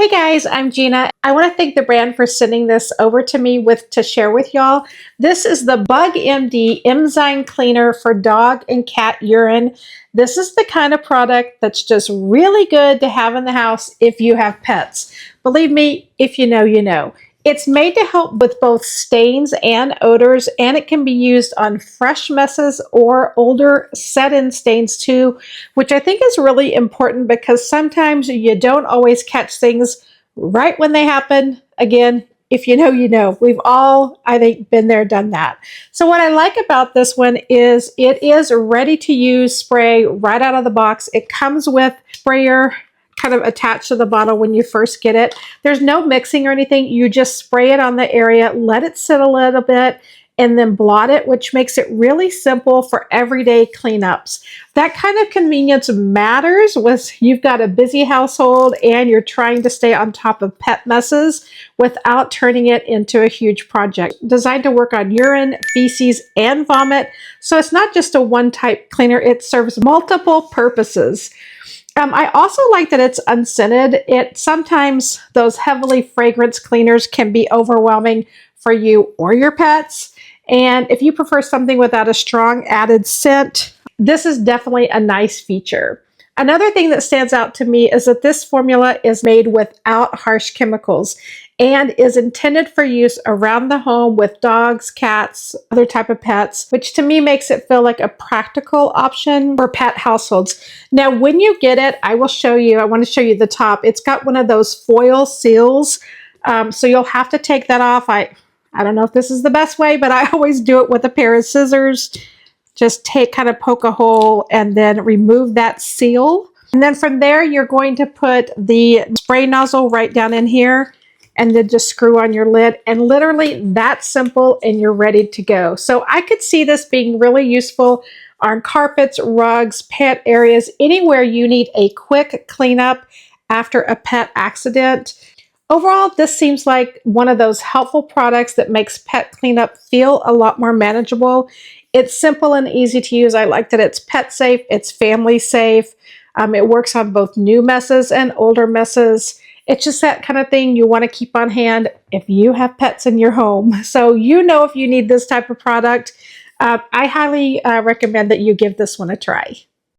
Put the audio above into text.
Hey guys, I'm Gina. I want to thank the brand for sending this over to me to share with y'all. This is the BugMD Enzyme Cleaner for dog and cat urine. This is the kind of product that's just really good to have in the house if you have pets. Believe me, if you know, you know. It's made to help with both stains and odors, and it can be used on fresh messes or older set-in stains too, which I think is really important because sometimes you don't always catch things right when they happen. Again, if you know, you know. We've all, I think, been there, done that. So what I like about this one is it is ready to use spray right out of the box. It comes with sprayer kind of attached to the bottle when you first get it. There's no mixing or anything. You just spray it on the area, let it sit a little bit, and then blot it, which makes it really simple for everyday cleanups. That kind of convenience matters when you've got a busy household and you're trying to stay on top of pet messes without turning it into a huge project. Designed to work on urine, feces, and vomit. So it's not just a one-type cleaner. It serves multiple purposes. I also like that it's unscented. Sometimes those heavily fragrance cleaners can be overwhelming for you or your pets. And if you prefer something without a strong added scent, this is definitely a nice feature. Another thing that stands out to me is that this formula is made without harsh chemicals and is intended for use around the home with dogs, cats, other type of pets, which to me makes it feel like a practical option for pet households. Now, when you get it, I will show you, I want to show you the top. It's got one of those foil seals, so you'll have to take that off. I don't know if this is the best way, but I always do it with a pair of scissors. Just kind of poke a hole and then remove that seal. And then from there, you're going to put the spray nozzle right down in here and then just screw on your lid. And literally that simple and you're ready to go. So I could see this being really useful on carpets, rugs, pet areas, anywhere you need a quick cleanup after a pet accident. Overall, this seems like one of those helpful products that makes pet cleanup feel a lot more manageable. It's simple and easy to use. I like that it's pet safe, it's family safe. It works on both new messes and older messes. It's just that kind of thing you want to keep on hand if you have pets in your home. So you know if you need this type of product. I highly recommend that you give this one a try.